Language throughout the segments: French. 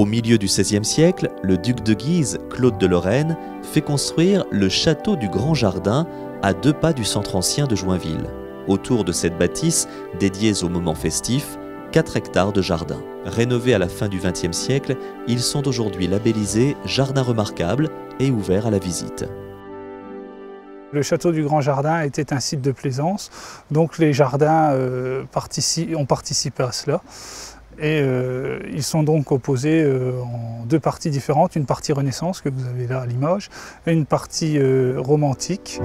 Au milieu du XVIe siècle, le duc de Guise, Claude de Lorraine, fait construire le château du Grand Jardin à 2 pas du centre ancien de Joinville. Autour de cette bâtisse, dédiée aux moments festifs, 4 hectares de jardin. Rénovés à la fin du XXe siècle, ils sont aujourd'hui labellisés Jardins remarquables et ouverts à la visite. Le château du Grand Jardin était un site de plaisance, donc les jardins ont participé à cela. Et ils sont donc opposés en 2 parties différentes, une partie Renaissance que vous avez là à Limoges et une partie romantique.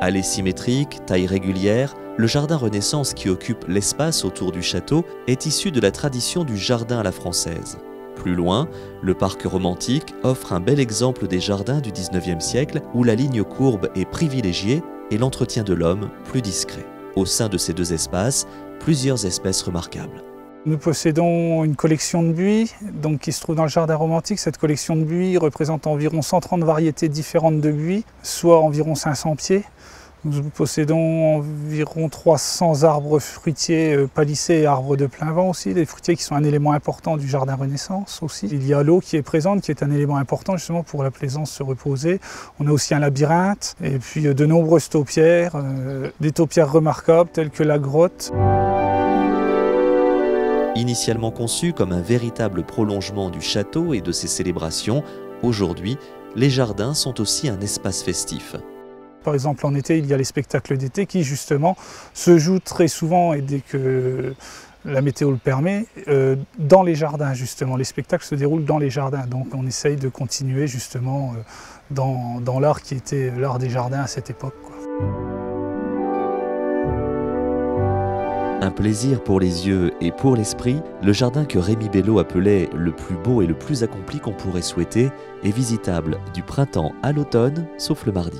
Allées symétriques, taille régulière, le jardin Renaissance qui occupe l'espace autour du château est issu de la tradition du jardin à la française. Plus loin, le parc romantique offre un bel exemple des jardins du XIXe siècle où la ligne courbe est privilégiée et l'entretien de l'homme plus discret. Au sein de ces 2 espaces, plusieurs espèces remarquables. Nous possédons une collection de buis qui se trouve dans le jardin romantique. Cette collection de buis représente environ 130 variétés différentes de buis, soit environ 500 pieds. Nous possédons environ 300 arbres fruitiers palissés et arbres de plein vent aussi, des fruitiers qui sont un élément important du jardin Renaissance aussi. Il y a l'eau qui est présente, qui est un élément important justement pour la plaisance se reposer. On a aussi un labyrinthe et puis de nombreuses taupières, des taupières remarquables telles que la grotte. Initialement conçu comme un véritable prolongement du château et de ses célébrations, aujourd'hui, les jardins sont aussi un espace festif. Par exemple, en été, il y a les spectacles d'été qui, justement, se jouent très souvent, et dès que la météo le permet, dans les jardins, justement. Les spectacles se déroulent dans les jardins. Donc, on essaye de continuer, justement, dans l'art qui était l'art des jardins à cette époque, quoi. Un plaisir pour les yeux et pour l'esprit, le jardin que Rémi Bello appelait le plus beau et le plus accompli qu'on pourrait souhaiter est visitable du printemps à l'automne, sauf le mardi.